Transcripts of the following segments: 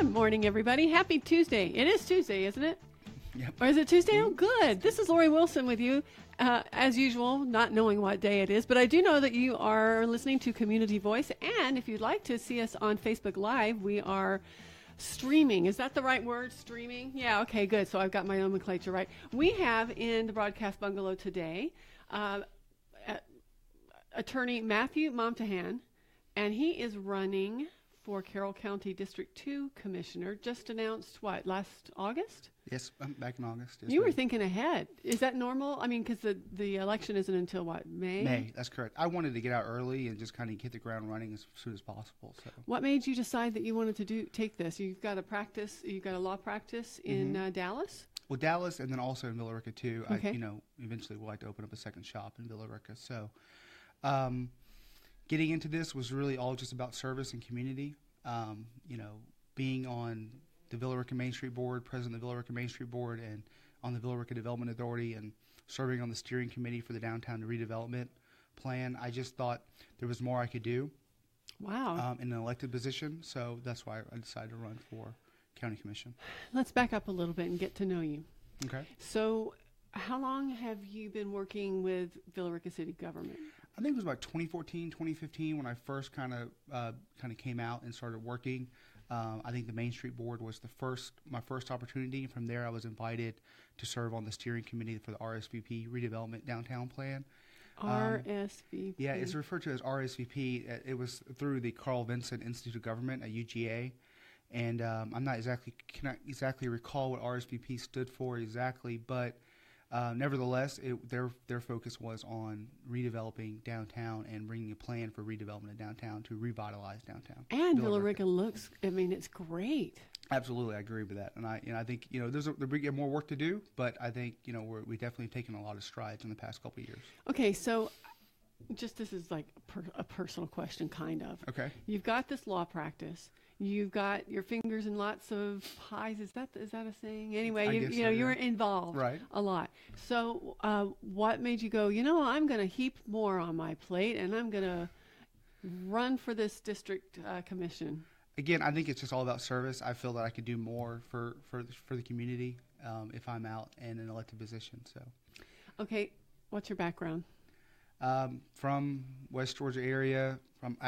Good morning, everybody. Happy Tuesday. It is Tuesday, isn't it? Yep. Or is it Tuesday? Oh, good. This is Lori Wilson with you, as usual, not knowing what day it is. But I do know that you are listening to Community Voice. And if you'd like to see us on Facebook Live, we are streaming. Is that the right word? Streaming? Yeah, okay, good. So I've got my nomenclature right. We have in the broadcast bungalow today attorney Matthew Momtahan, and he is running for Carroll County District 2 Commissioner. Just announced, what, last August? Yes, back in August. Yes, you were thinking ahead. Is that normal? I mean, because the election isn't until, what, May? May, that's correct. I wanted to get out early and just kind of hit the ground running as soon as possible. So, what made you decide that you wanted to take this? You've got a law practice in Dallas? Well, Dallas and then also in Villa Rica, too. Okay. I, eventually would like to open up a second shop in Villa Rica. So, getting into this was really all just about service and community. Being on the Villa Rica Main Street Board, president of the Villa Rica Main Street Board, and on the Villa Rica Development Authority, and serving on the steering committee for the downtown redevelopment plan. I just thought there was more I could do. Wow. In an elected position, so that's why I decided to run for county commission. Let's back up a little bit and get to know you. Okay. So, how long have you been working with Villa Rica City government? I think it was about 2014, 2015 when I first kind of came out and started working. I think the Main Street Board was my first opportunity. From there, I was invited to serve on the steering committee for the RSVP redevelopment downtown plan. RSVP. Yeah, it's referred to as RSVP. It was through the Carl Vincent Institute of Government at UGA, and cannot exactly recall what RSVP stood for exactly, but nevertheless, their focus was on redeveloping downtown and bringing a plan for redevelopment of downtown to revitalize downtown. And Villa Rica looks, it's great. Absolutely, I agree with that. And I think, there's more work to do, but I think, we definitely taken a lot of strides in the past couple of years. Okay, so this is like a personal question, kind of. Okay. You've got this law practice. You've got your fingers in lots of pies. Is that a saying? Anyway, you're involved a lot. So what made you go, I'm going to heap more on my plate and I'm going to run for this district commission? Again, I think it's just all about service. I feel that I could do more for the community if I'm out in an elected position. So, okay, what's your background? From West Georgia area, from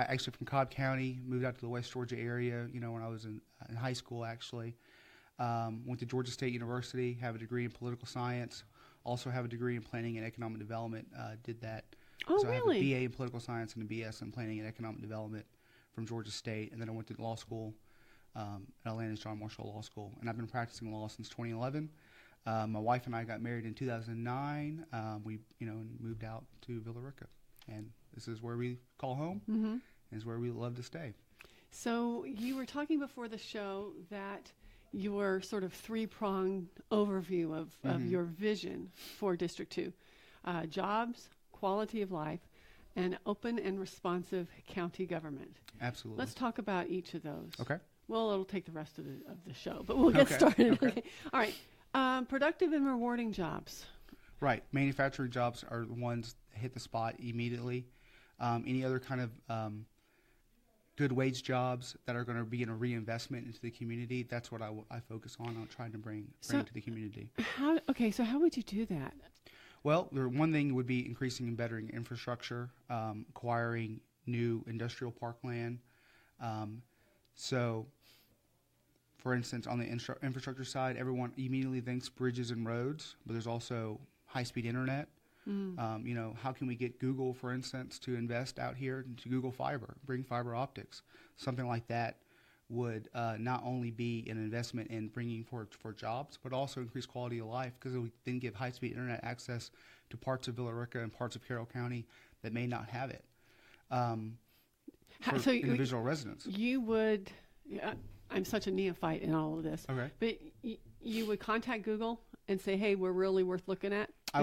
Cobb County, moved out to the West Georgia area, when I was in high school, actually. Went to Georgia State University, have a degree in political science, also have a degree in planning and economic development, did that. Oh, so really? I have a BA in political science and a BS in planning and economic development from Georgia State, and then I went to law school at Atlanta's John Marshall Law School, and I've been practicing law since 2011. My wife and I got married in 2009. We, moved out to Villa Rica, and this is where we call home, and is where we love to stay. So you were talking before the show that your sort of three-pronged overview of your vision for District 2, jobs, quality of life, and open and responsive county government. Absolutely. Let's talk about each of those. Okay. Well, it'll take the rest of the show, but we'll get started. Okay. All right. Productive and rewarding jobs. Right. Manufacturing jobs are the ones that hit the spot immediately. Any other kind of good wage jobs that are going to be in a reinvestment into the community, that's what I focus on trying to bring to the community. So how would you do that? Well, one thing would be increasing and bettering infrastructure, acquiring new industrial parkland. So, for instance, on the infrastructure side, everyone immediately thinks bridges and roads, but there's also high-speed internet. How can we get Google, for instance, to invest out here into Google Fiber, bring fiber optics? Something like that would not only be an investment in bringing for jobs, but also increase quality of life, because it would then give high-speed internet access to parts of Villa Rica and parts of Carroll County that may not have it for individual residents. You would, I'm such a neophyte in all of this, but you would contact Google and say, hey, we're really worth looking at? I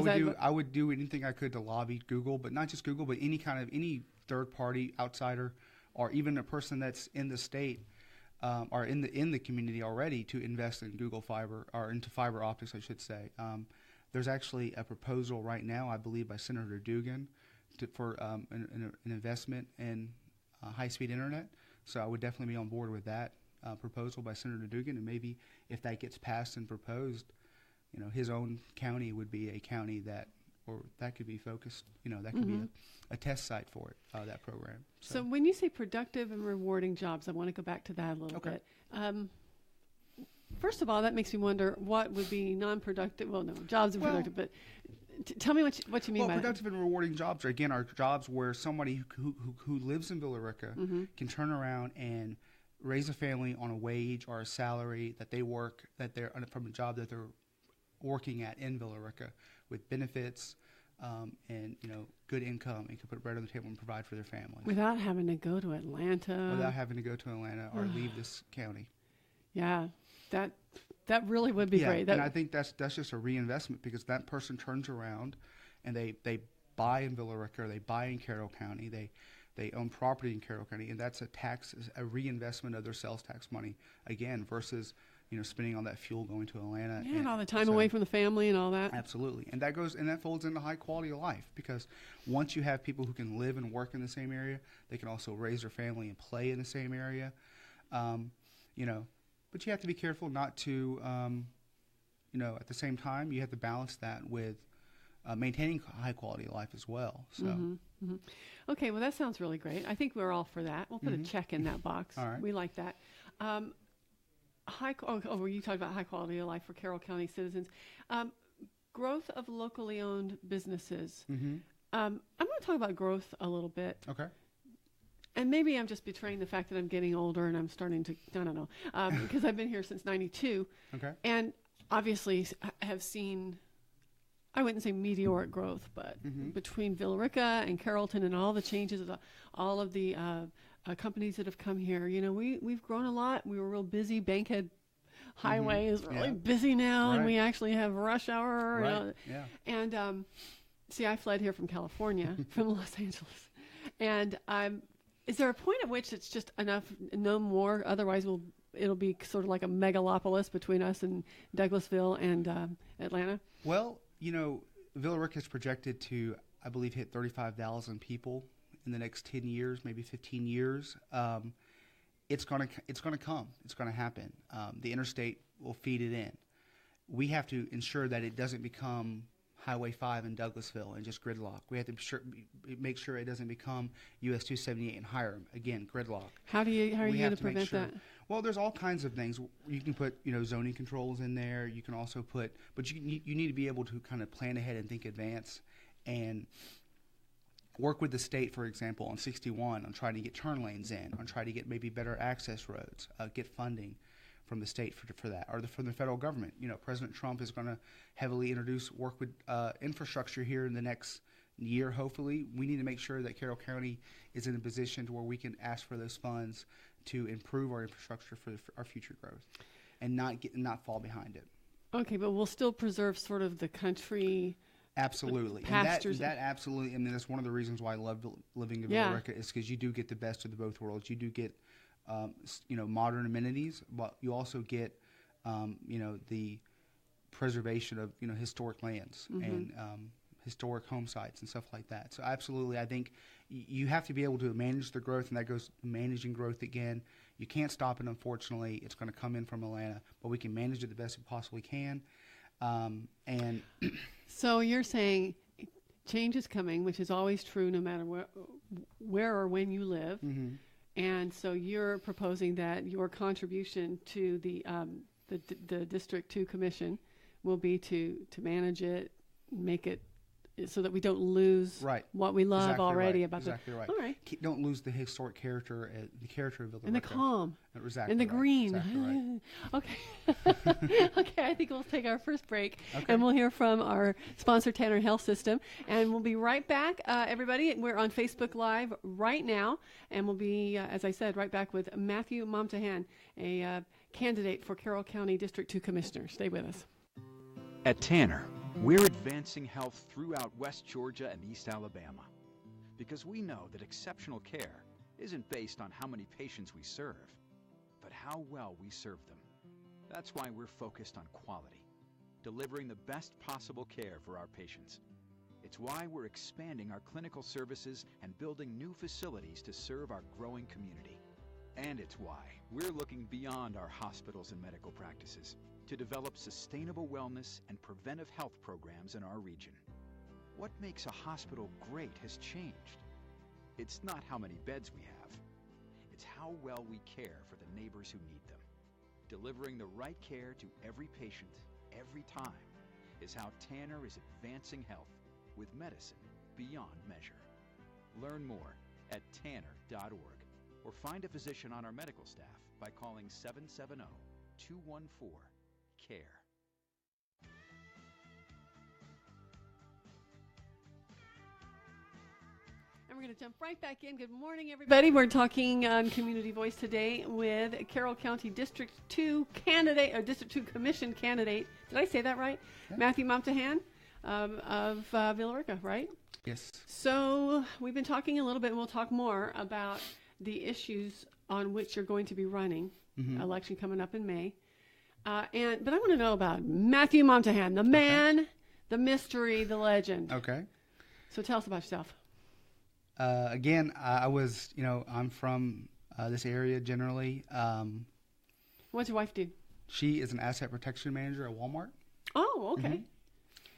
would do anything I could to lobby Google, but not just Google, but any third-party outsider or even a person that's in the state are in the community already to invest in Google Fiber, or into fiber optics, I should say. There's actually a proposal right now, I believe, by Senator Dugan for an investment in high-speed internet. So I would definitely be on board with that. proposal by Senator Dugan, and maybe if that gets passed and proposed, his own county would be a county that could be focused. That could be a test site for it. That program. So when you say productive and rewarding jobs, I want to go back to that a little bit. First of all, that makes me wonder what would be non-productive. Well, no, jobs are productive, but tell me what you mean by productive and rewarding jobs are jobs where somebody who lives in Villa Rica can turn around and raise a family on a wage or a salary that they're from a job that they're working at in Villa Rica with benefits and good income, and can put bread on the table and provide for their family without having to go to Atlanta. Or leave this county. Yeah, that really would be great. And I think that's just a reinvestment, because that person turns around and they buy in Villa Rica, they buy in Carroll County, they own property in Carroll County, and that's a reinvestment of their sales tax money again, versus spending on that fuel going to Atlanta. And all the time away from the family and all that. Absolutely. And that folds into high quality of life, because once you have people who can live and work in the same area, they can also raise their family and play in the same area. But you have to be careful not to, at the same time, you have to balance that with maintaining high quality of life as well. So. Okay, well, that sounds really great. I think we're all for that. We'll put a check in that box. All right. We like that. You talked about high quality of life for Carroll County citizens. Growth of locally owned businesses. I'm going to talk about growth a little bit. Okay. And maybe I'm just betraying the fact that I'm getting older and I'm starting to, I don't know, because I've been here since 92. Okay. And obviously have seen, I wouldn't say meteoric growth, but between Villa Rica and Carrollton and all the changes of all of the companies that have come here, we've grown a lot. We were real busy. Bankhead Highway is really busy now, and we actually have rush hour. Right. And see, I fled here from California, from Los Angeles. And is there a point at which it's just enough, no more? Otherwise, it'll be sort of like a megalopolis between us and Douglasville and Atlanta? Well, Villa Rica is projected to, I believe, hit 35,000 people in the next 10 years, maybe 15 years. It's gonna come. It's gonna happen. The interstate will feed it in. We have to ensure that it doesn't become Highway 5 in Douglasville and just gridlock. We have to make sure it doesn't become US 278 in Hiram. Again, gridlock. How are you going to prevent that? Well, there's all kinds of things. You can put, zoning controls in there. You can also but you need to be able to kind of plan ahead and think advance, and work with the state, for example, on 61 on trying to get turn lanes in, on trying to get maybe better access roads, get funding from the state for that, or from the federal government. President Trump is going to heavily work with infrastructure here in the next year, hopefully. We need to make sure that Carroll County is in a position to where we can ask for those funds to improve our infrastructure for our future growth, and not fall behind it. Okay, but we'll still preserve sort of the country. Absolutely. Pastures. And that absolutely, that's one of the reasons why I love living in Villa Rica, is because you do get the best of the both worlds. You do get, modern amenities, but you also get, the preservation of, historic lands and historic home sites and stuff like that. So absolutely, I think you have to be able to manage the growth, and that goes managing growth again. You can't stop it, unfortunately. It's going to come in from Atlanta, but we can manage it the best we possibly can. And so you're saying change is coming, which is always true no matter where or when you live. And so you're proposing that your contribution to the District 2 Commission will be to manage it, make it so that we don't lose what we love already about exactly right. All right. Don't lose the historic character, the character of Villa Rica. And the calm. Exactly and the green. Exactly right. Okay. Okay, I think we'll take our first break, and we'll hear from our sponsor, Tanner Health System. And we'll be right back, everybody. We're on Facebook Live right now, and we'll be, as I said, right back with Matthew Momtahan, a candidate for Carroll County District 2 Commissioner. Stay with us. At Tanner, we're advancing health throughout West Georgia and East Alabama, because we know that exceptional care isn't based on how many patients we serve, but how well we serve them. That's why we're focused on quality, delivering the best possible care for our patients. It's why we're expanding our clinical services and building new facilities to serve our growing community. And it's why we're looking beyond our hospitals and medical practices to develop sustainable wellness and preventive health programs in our region. What makes a hospital great has changed. It's not how many beds we have. It's how well we care for the neighbors who need them. Delivering the right care to every patient, every time, is how Tanner is advancing health with medicine beyond measure. Learn more at tanner.org or find a physician on our medical staff by calling 770-214-CARE. And we're going to jump right back in. Good morning, everybody. We're talking on Community Voice today with Carroll County District 2 candidate, or District 2 Commission candidate. Did I say that right? Yeah. Matthew Momtahan of Villa Rica, right? Yes. So we've been talking a little bit, and we'll talk more about the issues on which you're going to be running. Election coming up in May. But I want to know about Matthew Momtahan, the man, the mystery, the legend. Okay. So tell us about yourself. Again, I was, I'm from this area generally. What's your wife do? She is an asset protection manager at Walmart. Oh, okay.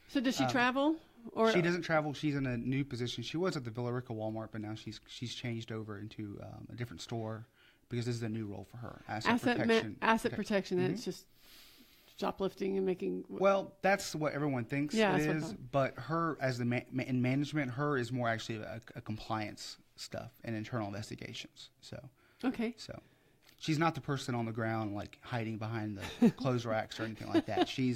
So does she travel? Or she doesn't travel. She's in a new position. She was at the Villa Rica Walmart, but now she's changed over into a different store because this is a new role for her. Asset protection. Asset protection. And it's just shoplifting and making. Well, that's what everyone thinks it is. But her, as in management, her is more actually a compliance stuff and internal investigations. So. Okay. So. She's not the person on the ground like hiding behind the clothes racks or anything like that. She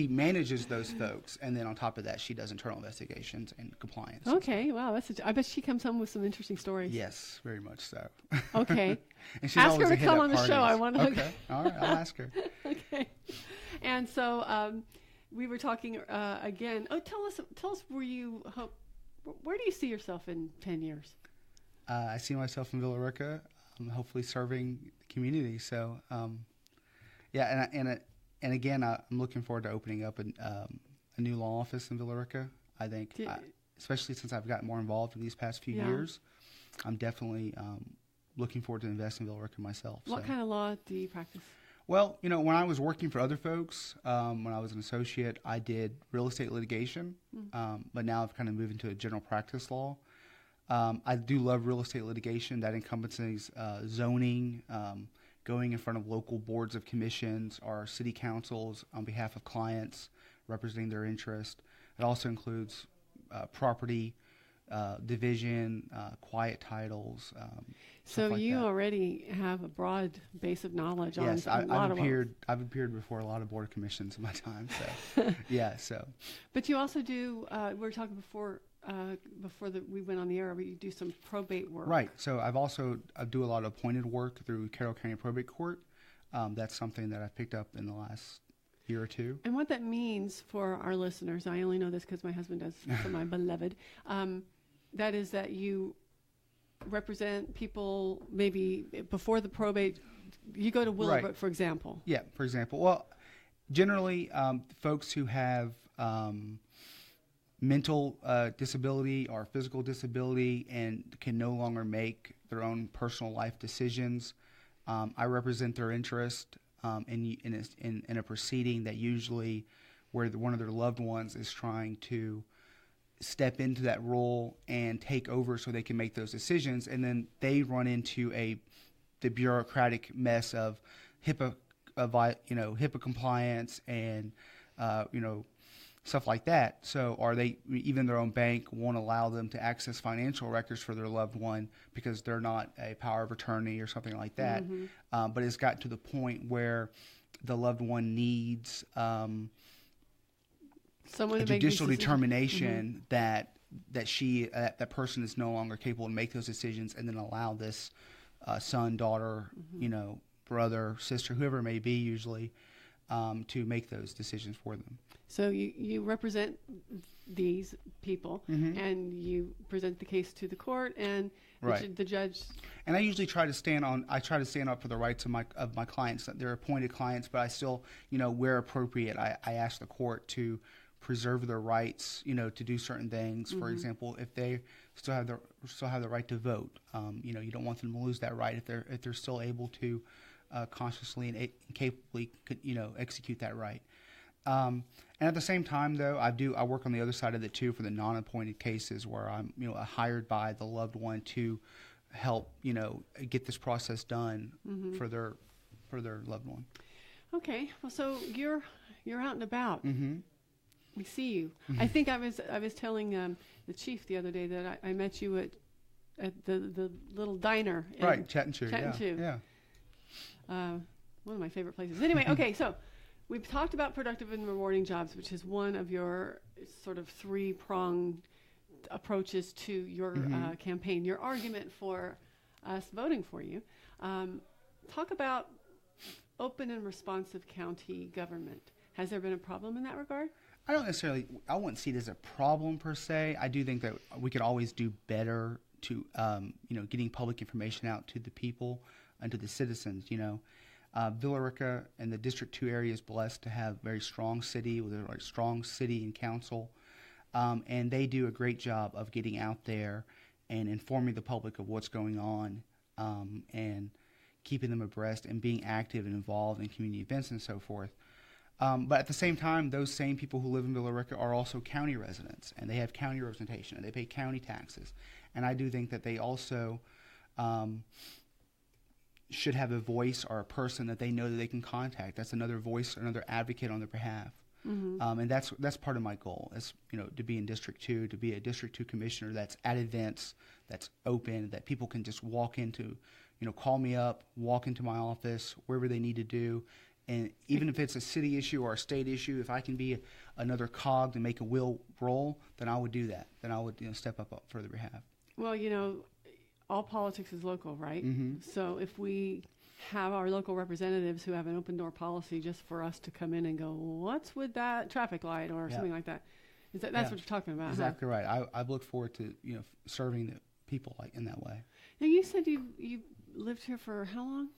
manages those folks, and then on top of that, she does internal investigations and compliance. Okay, wow, I bet she comes home with some interesting stories. Yes, very much so. Okay, and she's ask her to come on the show. I want to. Okay, all right, I'll ask her. Okay, and so we were talking again. Oh, tell us where you hope. Where do you see yourself in 10 years? I see myself in Villa Rica. Hopefully serving the community. So, and again, I'm looking forward to opening up a new law office in Villa Rica. I think, especially since I've gotten more involved in these past few years, I'm definitely looking forward to invest in Villa Rica myself. What kind of law do you practice? Well, when I was working for other folks, when I was an associate, I did real estate litigation, but now I've kind of moved into a general practice law. I do love real estate litigation. That encompasses zoning, going in front of local boards of commissions or city councils on behalf of clients, representing their interest. It also includes property division, quiet titles. So like you that. already have a broad base of knowledge on yes, a lot of them. I've appeared before a lot of board of commissions in my time. So so. But you also do. We were talking before we went on the air, but you do some probate work. Right. So I do a lot of appointed work through Carroll County Probate Court. That's something that I've picked up in the last year or two. And what that means for our listeners, I only know this because my husband does, for my beloved, that is that you represent people maybe before the probate. You go to Willowbrook, for example. Yeah, for example. Well, generally, folks who have mental disability or physical disability and can no longer make their own personal life decisions. I represent their interest in a proceeding that usually where one of their loved ones is trying to step into that role and take over so they can make those decisions, and then they run into the bureaucratic mess of HIPAA compliance and stuff like that. So, even their own bank won't allow them to access financial records for their loved one because they're not a power of attorney or something like that. But it's gotten to the point where the loved one needs someone a judicial determination that that person is no longer capable to make those decisions, and then allow this son, daughter, brother, sister, whoever it may be, usually to make those decisions for them. So you represent these people, and you present the case to the court, and the judge. And I usually try to stand up for the rights of my clients. They're appointed clients, but I still, where appropriate, I ask the court to preserve their rights, to do certain things. For example, if still have the right to vote. You don't want them to lose that right if they're still able to consciously and capably execute that right. And at the same time, though, I work on the other side of it too for the non-appointed cases where I'm hired by the loved one to help get this process done for their loved one. Okay, well, so you're out and about. Mm-hmm. We see you. Mm-hmm. I think I was telling the chief the other day that I met you at the little diner. Right, Chat and Chew. Yeah. One of my favorite places. Anyway, okay, so we've talked about productive and rewarding jobs, which is one of your sort of three-pronged approaches to your campaign, your argument for us voting for you. Talk about open and responsive county government. Has there been a problem in that regard? I wouldn't see it as a problem per se. I do think that we could always do better to, getting public information out to the people and to the citizens. Villa Rica and the District 2 area is blessed to have a very strong city with a strong city and council, and they do a great job of getting out there and informing the public of what's going on, and keeping them abreast and being active and involved in community events and so forth. But at the same time, those same people who live in Villa Rica are also county residents, and they have county representation, and they pay county taxes. And I do think that they also should have a voice or a person that they know that they can contact. That's another voice, another advocate on their behalf. Mm-hmm. And that's part of my goal, is to be in District 2, to be a District 2 commissioner that's at events, that's open, that people can just walk into, call me up, walk into my office, wherever they need to do. And even if it's a city issue or a state issue, if I can be another cog to make a wheel roll, then I would do that. Then I would step up for their behalf. Well, all politics is local, right? Mm-hmm. So if we have our local representatives who have an open door policy just for us to come in and go, what's with that traffic light or something like that? That's what you're talking about? Exactly right. I look forward to serving the people in that way. Now you said you lived here for how long?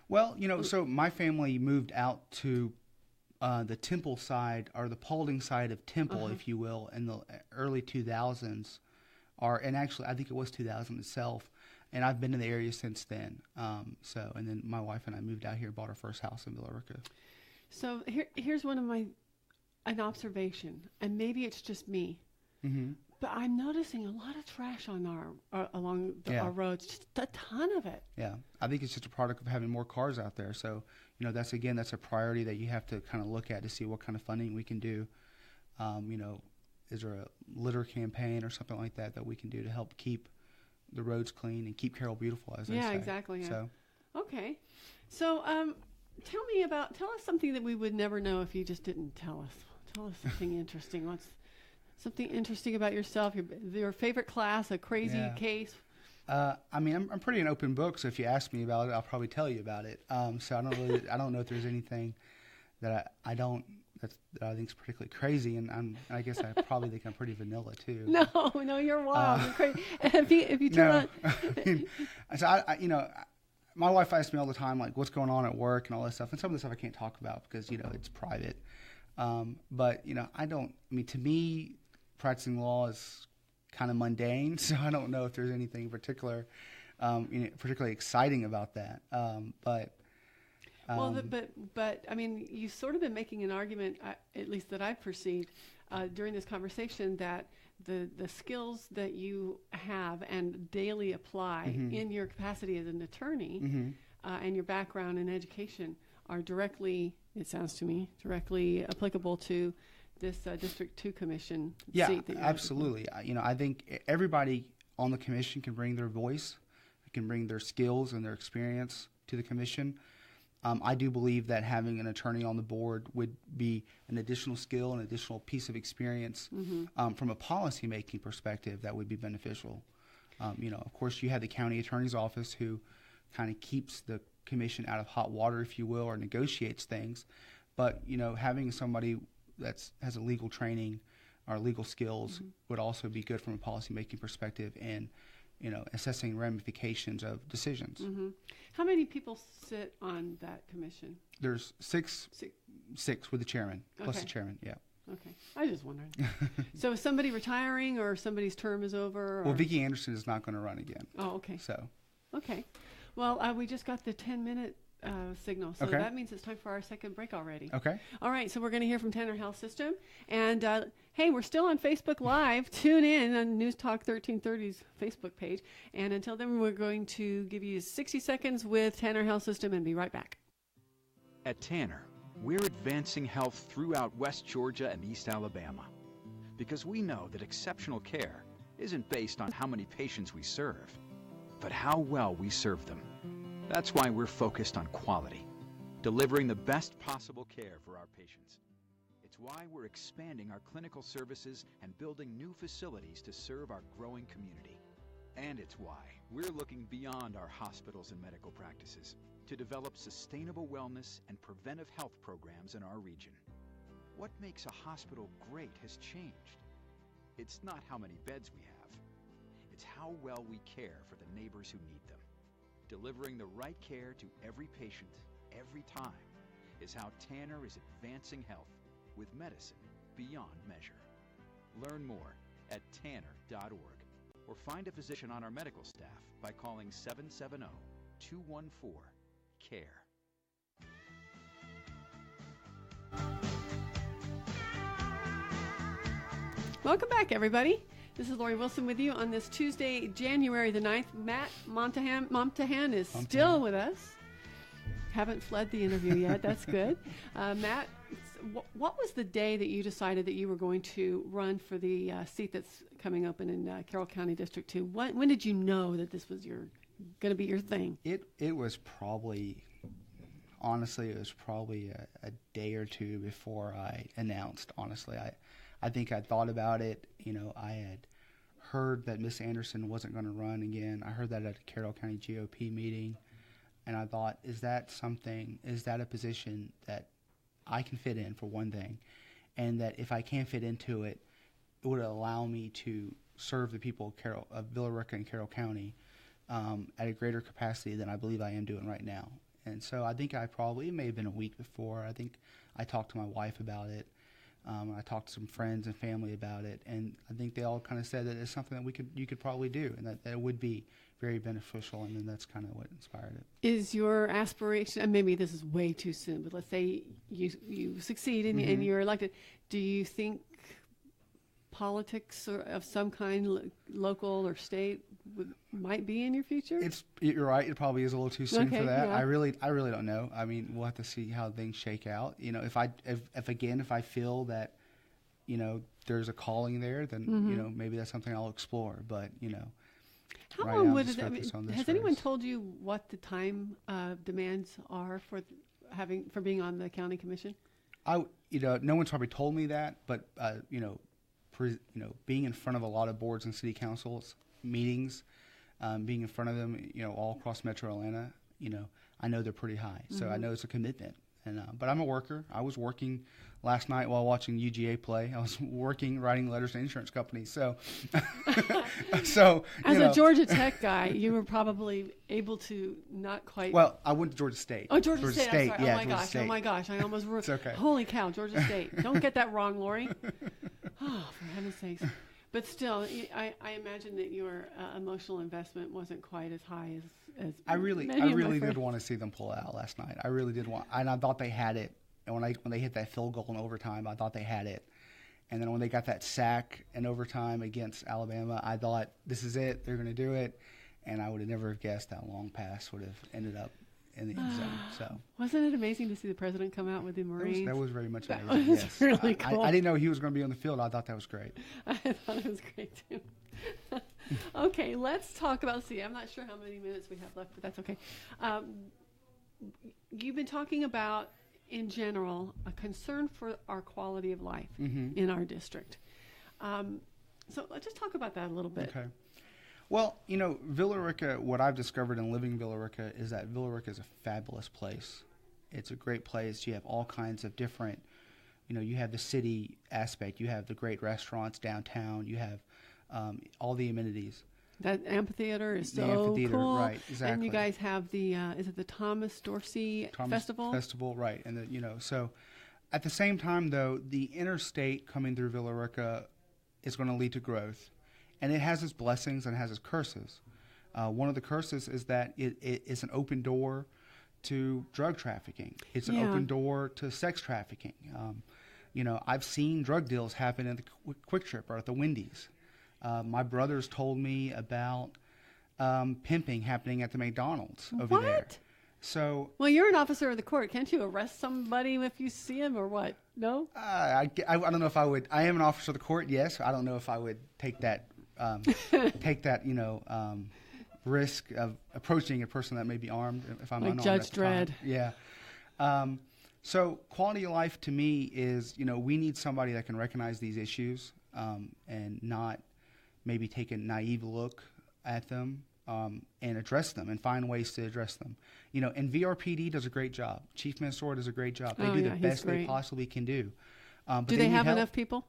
Well, so my family moved out to the Temple side, or the Paulding side of Temple, if you will, in the early 2000s, and actually I think it was 2000 itself. And I've been in the area since then. And then my wife and I moved out here, bought our first house in Villa Rica. So here's an observation, and maybe it's just me, but I'm noticing a lot of trash on along our roads, just a ton of it. Yeah, I think it's just a product of having more cars out there. So that's a priority that you have to kind of look at to see what kind of funding we can do. Is there a litter campaign or something like that we can do to help keep the roads clean and keep Carroll beautiful, as they say. Yeah, exactly. Yeah. So, okay. So, tell us something that we would never know if you just didn't tell us. Tell us something interesting. What's something interesting about yourself? Your favorite class, a crazy case. I'm pretty an open book. So if you ask me about it, I'll probably tell you about it. So I don't know if there's anything that I think is particularly crazy, and I guess I probably think I'm pretty vanilla too. No, you're wild. You're crazy. If you turn on, my wife asks me all the time, like, what's going on at work and all that stuff, and some of the stuff I can't talk about because it's private. But to me, practicing law is kind of mundane, so I don't know if there's anything particularly exciting about that. But I mean, you've sort of been making an argument, at least that I've perceived during this conversation, that the skills that you have and daily apply in your capacity as an attorney and your background in education are directly, it sounds to me, directly applicable to this District 2 Commission seat. Yeah, absolutely. I think everybody on the commission can bring their voice, can bring their skills and their experience to the commission. I do believe that having an attorney on the board would be an additional skill, an additional piece of experience from a policy-making perspective that would be beneficial. Of course, you have the county attorney's office who kind of keeps the commission out of hot water, if you will, or negotiates things. But, having somebody that has a legal training or legal skills would also be good from a policy-making perspective and assessing ramifications of decisions. Mm-hmm. How many people sit on that commission? There's six with the chairman, plus the chairman, yeah. Okay. I was just wondering. So is somebody retiring or somebody's term is over? Or? Well, Vicki Anderson is not going to run again. Oh, okay. So. Okay. Well, we just got the 10-minute signal, so that means it's time for our second break already. Okay. All right, so we're going to hear from Tanner Health System. And, hey, we're still on Facebook Live. Tune in on News Talk 1330's Facebook page. And until then, we're going to give you 60 seconds with Tanner Health System and be right back. At Tanner, we're advancing health throughout West Georgia and East Alabama because we know that exceptional care isn't based on how many patients we serve, but how well we serve them. That's why we're focused on quality, delivering the best possible care for our patients. It's why we're expanding our clinical services and building new facilities to serve our growing community. And it's why we're looking beyond our hospitals and medical practices to develop sustainable wellness and preventive health programs in our region. What makes a hospital great has changed. It's not how many beds we have. It's how well we care for the neighbors who need them. Delivering the right care to every patient, every time, is how Tanner is advancing health with medicine beyond measure. Learn more at tanner.org or find a physician on our medical staff by calling 770-214-CARE. Welcome back, everybody. This is Lori Wilson with you on this Tuesday, January the 9th. Matt Momtahan is still with us. Haven't fled the interview yet. That's good. Matt, what was the day that you decided that you were going to run for the seat that's coming open in Carroll County District 2? When did you know that this was going to be your thing? It was probably, honestly, a day or two before I announced, honestly. I think I thought about it. You know, I had heard that Miss Anderson wasn't going to run again. I heard that at a Carroll County GOP meeting, and I thought, is that a position that I can fit in, for one thing, and that if I can fit into it, it would allow me to serve the people of Villa Rica and Carroll County at a greater capacity than I believe I am doing right now. And so I think it may have been a week before. I think I talked to my wife about it. I talked to some friends and family about it, and I think they all kind of said that it's something that you could probably do, and that it would be very beneficial, and then that's kind of what inspired it. Is your aspiration, and maybe this is way too soon, but let's say you succeed and you're elected, do you think politics of some kind, local or state, might be in your future? You're right. It probably is a little too soon for that. Yeah. I really don't know. I mean, we'll have to see how things shake out. You know, if I feel that, you know, there's a calling there, then you know, maybe that's something I'll explore. But you know, how long would it? Has anyone told you what the time demands are for being on the county commission? No one's probably told me that, but being in front of a lot of boards and city councils meetings, being in front of them, you know, all across Metro Atlanta, you know, I know they're pretty high. So I know it's a commitment. And but I'm a worker. I was working last night while watching UGA play. I was writing letters to insurance companies. So, as a Georgia Tech guy, you were probably able to not quite. Well, I went to Georgia State. Oh, Georgia State. I'm sorry. Yeah, oh my gosh! I almost It's okay. Holy cow, Georgia State! Don't get that wrong, Lori. Oh, for heaven's sakes! But still, I imagine that your emotional investment wasn't quite as high as I really did want to see them pull out last night. I really did want, and I thought they had it. And when they hit that field goal in overtime, I thought they had it. And then when they got that sack in overtime against Alabama, I thought, this is it. They're going to do it. And I would have never guessed that long pass would have ended up in the end zone. So wasn't it amazing to see the president come out with the Marines? That was very much amazing. That was yes. really cool. I didn't know he was going to be on the field. I thought that was great. I thought it was great too. Okay, let's talk about. I'm not sure how many minutes we have left, but that's okay. You've been talking about, in general, a concern for our quality of life in our district. So let's just talk about that a little bit. Okay. Well, you know, Villa Rica, what I've discovered in living Villa Rica is that Villa Rica is a fabulous place. It's a great place. You have all kinds of different, you know, you have the city aspect. You have the great restaurants downtown. You have all the amenities. That amphitheater is the so amphitheater, cool. right, exactly. And you guys have the, is it the Thomas Dorsey Festival? Festival, right. And, so at the same time, though, the interstate coming through Villa Rica is going to lead to growth. And it has its blessings and it has its curses. One of the curses is that it's an open door to drug trafficking. It's an open door to sex trafficking. I've seen drug deals happen at the Quick Trip or at the Wendy's. My brothers told me about pimping happening at the McDonald's over there. So, well, you're an officer of the court. Can't you arrest somebody if you see him or what? No? I don't know if I would. I am an officer of the court, yes. I don't know if I would take that risk of approaching a person that may be armed if I'm like unarmed. Judge Dredd. Yeah. So quality of life to me is, we need somebody that can recognize these issues and not maybe take a naive look at them and address them and find ways to address them. And VRPD does a great job. Chief Mansour does a great job. They do the best they possibly can do. Do they have enough people?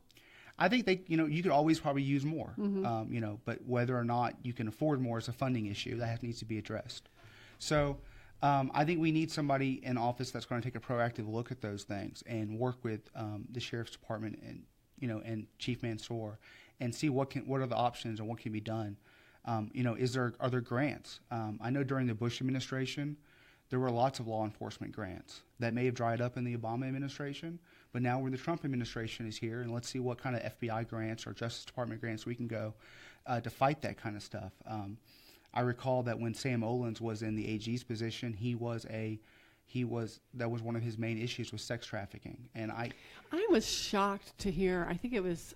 I think you could always probably use more, but whether or not you can afford more is a funding issue that needs to be addressed. So I think we need somebody in office that's going to take a proactive look at those things and work with the sheriff's department and Chief Mansour and see what are the options and what can be done. Are there grants? I know during the Bush administration, there were lots of law enforcement grants that may have dried up in the Obama administration, but now when the Trump administration is here, and let's see what kind of FBI grants or Justice Department grants we can go to fight that kind of stuff. I recall that when Sam Olens was in the AG's position, that was one of his main issues was sex trafficking, and I was shocked to hear. I think it was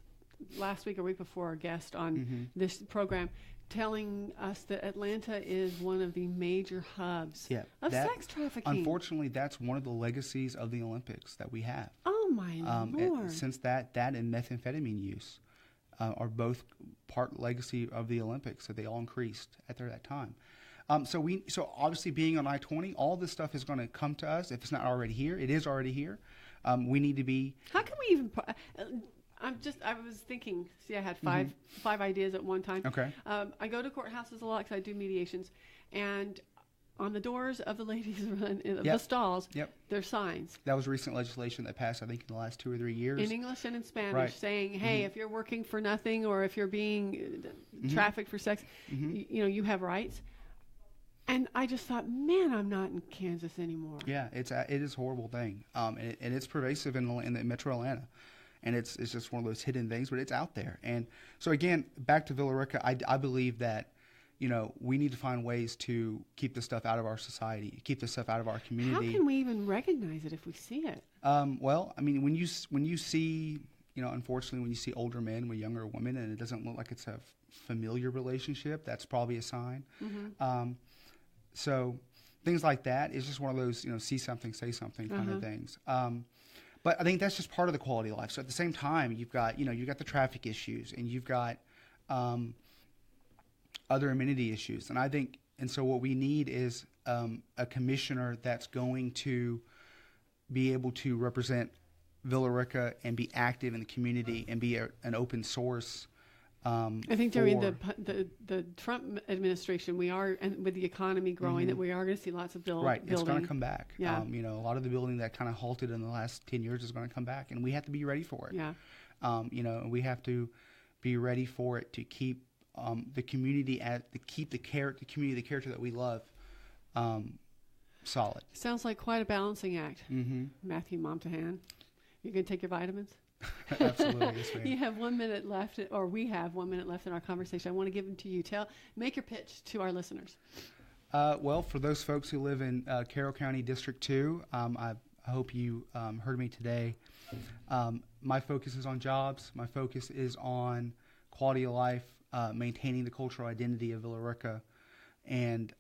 last week or week before, a guest on this program telling us that Atlanta is one of the major hubs of sex trafficking. Unfortunately, that's one of the legacies of the Olympics that we have. Oh, my Lord. Since that and methamphetamine use are both part legacy of the Olympics, so they all increased at that time. So obviously being on I-20, all this stuff is going to come to us. If it's not already here, it is already here. We need to be... How can we even... I was thinking, I had five ideas at one time. Okay. I go to courthouses a lot because I do mediations. And on the doors of the ladies' run, the stalls, there's signs. That was recent legislation that passed, I think, in the last 2 or 3 years. In English and in Spanish, saying, hey, if you're working for nothing or if you're being trafficked for sex, you have rights. And I just thought, man, I'm not in Kansas anymore. Yeah, it is a horrible thing. And it's pervasive in the Metro Atlanta. And it's just one of those hidden things, but it's out there. And so, again, back to Villa Rica, I believe that, we need to find ways to keep this stuff out of our society, keep this stuff out of our community. How can we even recognize it if we see it? Well, I mean, when you see, unfortunately, when you see older men with younger women and it doesn't look like it's a familiar relationship, that's probably a sign. So things like that is just one of those, see something, say something kind of things. But I think that's just part of the quality of life. So at the same time, you've got the traffic issues and you've got other amenity issues. And so what we need is a commissioner that's going to be able to represent Villa Rica and be active in the community and be an open source. I think during the Trump administration, we are, and with the economy growing, that we are going to see lots of building. Right, it's going to come back. Yeah. A lot of the building that kind of halted in the last 10 years is going to come back, and we have to be ready for it. Yeah. We have to be ready for it to keep the community the community, the character that we love, solid. Sounds like quite a balancing act. Matthew Momtahan, you going to take your vitamins? Absolutely, yes, ma'am. You have 1 minute left, or we have 1 minute left in our conversation. I want to give them to you. Make your pitch to our listeners. Well, for those folks who live in Carroll County District 2, I hope you heard me today. My focus is on jobs. My focus is on quality of life, maintaining the cultural identity of Villa Rica, and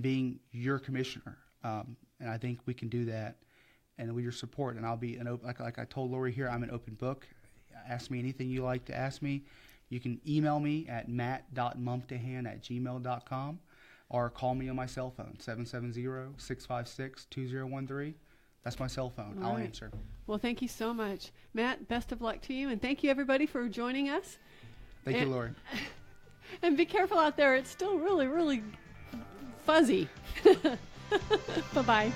being your commissioner. And I think we can do that. And with your support, and I'll be like I told Lori here, I'm an open book. Ask me anything you like to ask me. You can email me at matt.momtahan@gmail.com or call me on my cell phone, 770-656-2013. That's my cell phone. I'll answer. Well, thank you so much. Matt, best of luck to you, and thank you, everybody, for joining us. Thank you, Lori. And be careful out there. It's still really, really fuzzy. Bye-bye.